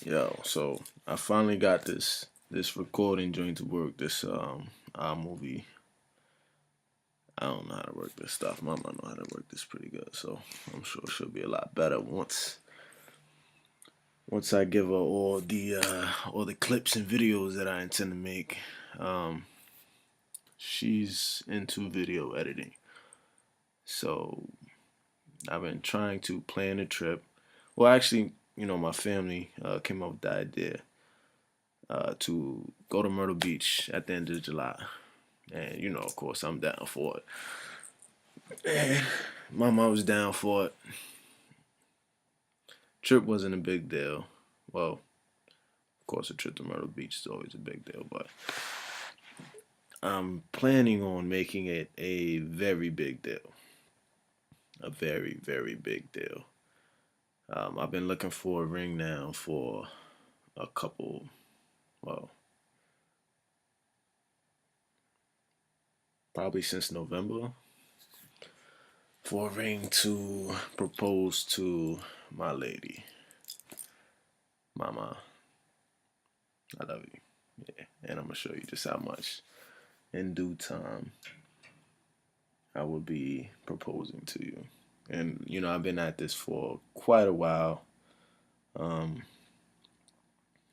Yo, so I finally got this recording joint to work. This iMovie. I don't know how to work this stuff. Mama know how to work this pretty good, so I'm sure she'll be a lot better once I give her all the clips and videos that I intend to make. Um, she's into video editing, so I've been trying to plan a trip. Well, actually, my family came up with the idea to go to Myrtle Beach at the end of July. And, of course, I'm down for it. And my mom was down for it. Trip wasn't a big deal. Well, of course, a trip to Myrtle Beach is always a big deal, but I'm planning on making it a very big deal. A very, very big deal. I've been looking for a ring now for a couple, well, probably since November, for a ring to propose to my lady. Mama, I love you. Yeah, and I'm gonna show you just how much in due time I will be proposing to you. And I've been at this for quite a while. Um,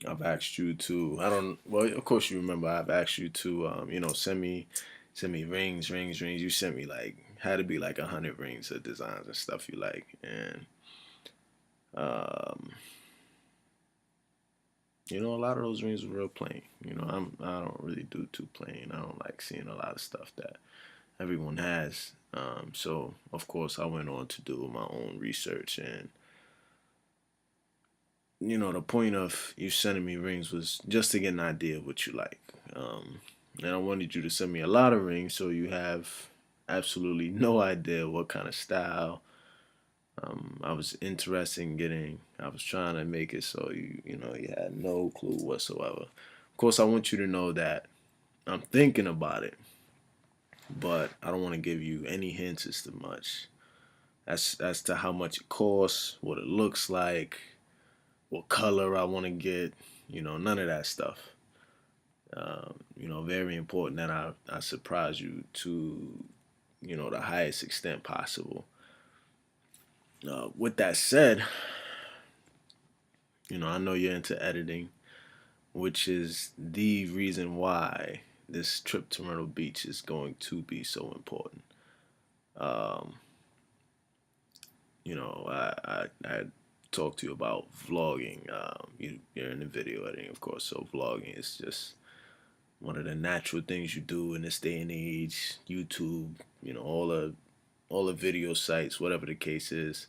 I've asked you to. I don't. Well, of course you remember. I've asked you to. Send me rings. You sent me like had to be like 100 rings of designs and stuff you like. And um, a lot of those rings were real plain. I don't really do too plain. I don't like seeing a lot of stuff that everyone has. So of course I went on to do my own research, and the point of you sending me rings was just to get an idea of what you like. And I wanted you to send me a lot of rings so you have absolutely no idea what kind of style. I was interested in getting. I was trying to make it so you had no clue whatsoever. Of course, I want you to know that I'm thinking about it, but I don't want to give you any hints as to much as to how much it costs, what it looks like, what color I want to get. None of that stuff. Very important that I surprise you to the highest extent possible. With that said, I know you're into editing, which is the reason why this trip to Myrtle Beach is going to be so important. Um, I talked to you about vlogging. You're in the video editing, of course, so vlogging is just one of the natural things you do in this day and age. YouTube, all the video sites, whatever the case is.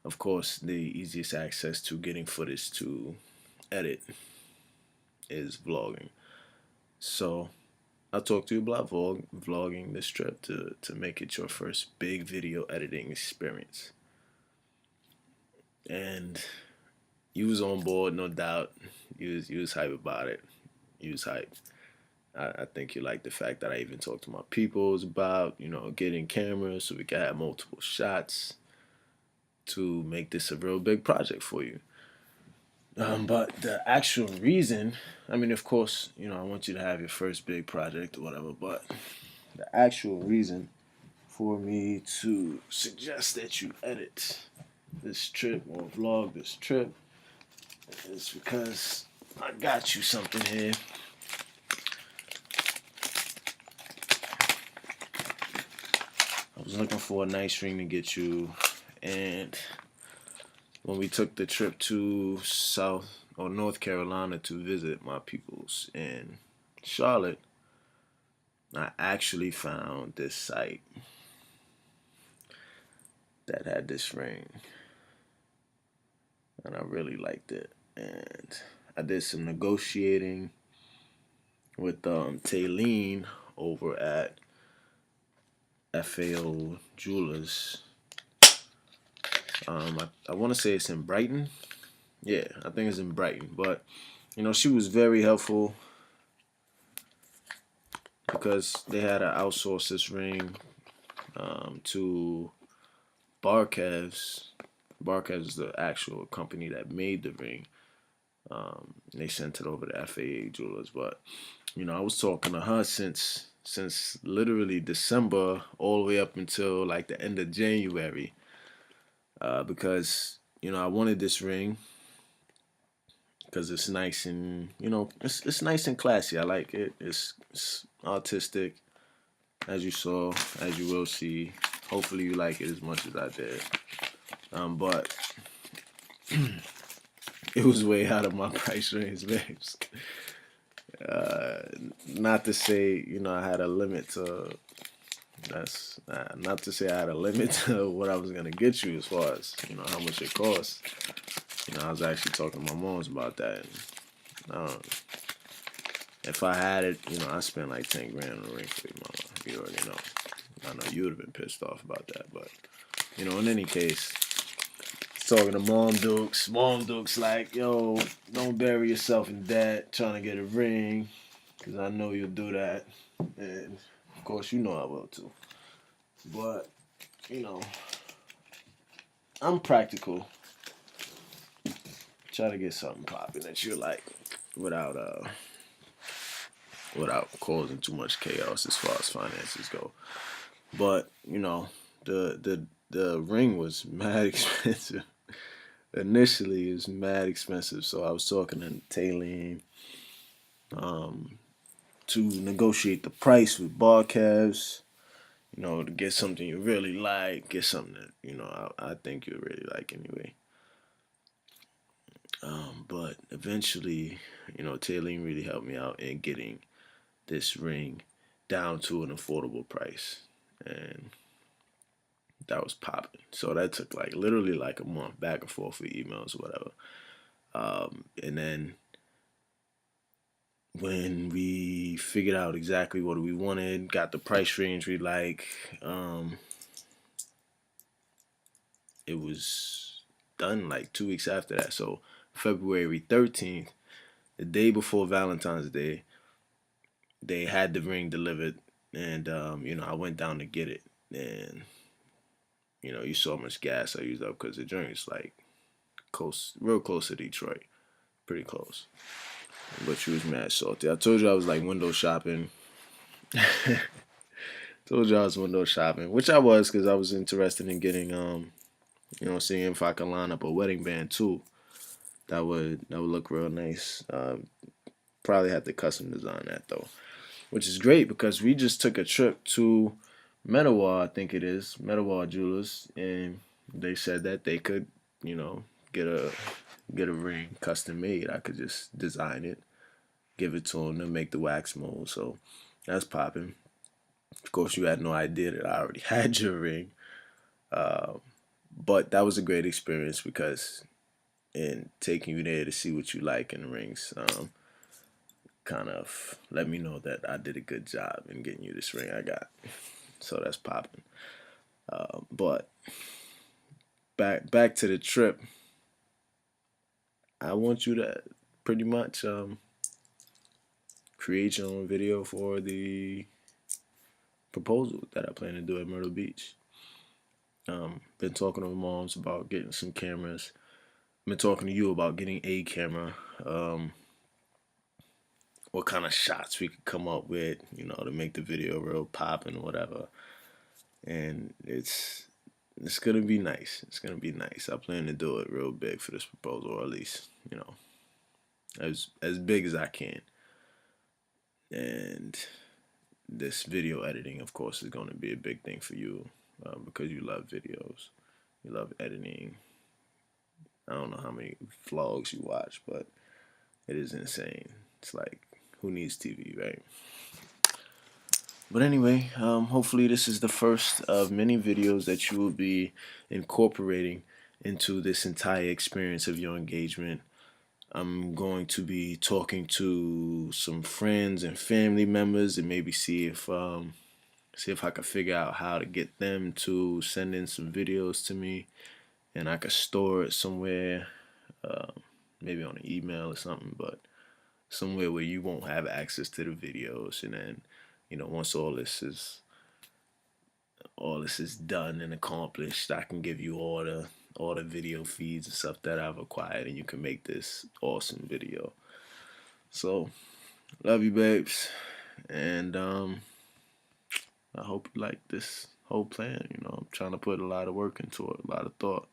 Of course, the easiest access to getting footage to edit is vlogging. So I'll talk to you about vlogging this trip to make it your first big video editing experience. And you was on board, no doubt. You was hype about it. You was hype. I think you like the fact that I even talked to my peoples about, getting cameras so we can have multiple shots to make this a real big project for you. But the actual reason, I mean, of course, I want you to have your first big project or whatever, but the actual reason for me to suggest that you edit this trip or vlog this trip is because I got you something here. I was looking for a nice ring to get you, and when we took the trip to South or North Carolina to visit my peoples in Charlotte, I actually found this site that had this ring, and I really liked it. And I did some negotiating with Taylene over at FAO Jewelers. I want to say it's in Brighton. Yeah, I think it's in Brighton. But she was very helpful because they had to outsource this ring to Barkev's. Barkev's is the actual company that made the ring. They sent it over to FAA Jewelers, but I was talking to her since literally December all the way up until like the end of January, because I wanted this ring because it's nice and it's nice and classy. I like it. It's artistic, as you saw, as you will see. Hopefully you like it as much as I did. But it was way out of my price range, babes. Uh, Not to say I had a limit to. That's not to say I had a limit to what I was gonna get you as far as how much it costs. I was actually talking to my moms about that. And, if I had it, I spent like 10 grand on a ring for you, mama. You already know. I know you would have been pissed off about that, but in any case, talking to Mom Dukes. Mom Dukes like, yo, don't bury yourself in debt trying to get a ring, because I know you'll do that. And, of course, I will too. But, I'm practical. Try to get something popping that you like without causing too much chaos as far as finances go. But, the ring was mad expensive. Initially it was mad expensive, so I was talking to Taylene to negotiate the price with bar calves, to get something you really like, get something that I think you really like anyway. But eventually, Taylene really helped me out in getting this ring down to an affordable price, and that was popping. So that took like literally like a month back and forth with emails or whatever. And then when we figured out exactly what we wanted, got the price range we like, it was done like 2 weeks after that. So February 13th, the day before Valentine's Day, they had the ring delivered, and I went down to get it, and you saw how much gas I used up because the joint is like close, real close to Detroit, pretty close. But she was mad salty. I told you I was like window shopping. Told you I was window shopping, which I was because I was interested in getting seeing if I could line up a wedding band too. That would look real nice. Probably have to custom design that though, which is great because we just took a trip to Metawar, I think it is Metawar Jewelers, and they said that they could, get a ring custom made. I could just design it, give it to them, and make the wax mold. So that's popping. Of course, you had no idea that I already had your ring, but that was a great experience because in taking you there to see what you like in the rings, kind of let me know that I did a good job in getting you this ring I got. So that's popping. But back to the trip. I want you to pretty much create your own video for the proposal that I plan to do at Myrtle Beach. Been talking to my moms about getting some cameras. Been talking to you about getting a camera. What kind of shots we could come up with, to make the video real popping or whatever. And it's gonna be nice. It's gonna be nice. I plan to do it real big for this proposal, or at least as big as I can. And this video editing, of course, is going to be a big thing for you because you love videos, you love editing. I don't know how many vlogs you watch, but it is insane. It's like, who needs TV, right? But anyway, hopefully this is the first of many videos that you will be incorporating into this entire experience of your engagement. I'm going to be talking to some friends and family members and maybe see if I can figure out how to get them to send in some videos to me, and I could store it somewhere, maybe on an email or something, but somewhere where you won't have access to the videos. And then, once all this is done and accomplished, I can give you all the video feeds and stuff that I've acquired, and you can make this awesome video. So, love you, babes, and I hope you like this whole plan. I'm trying to put a lot of work into it, a lot of thought.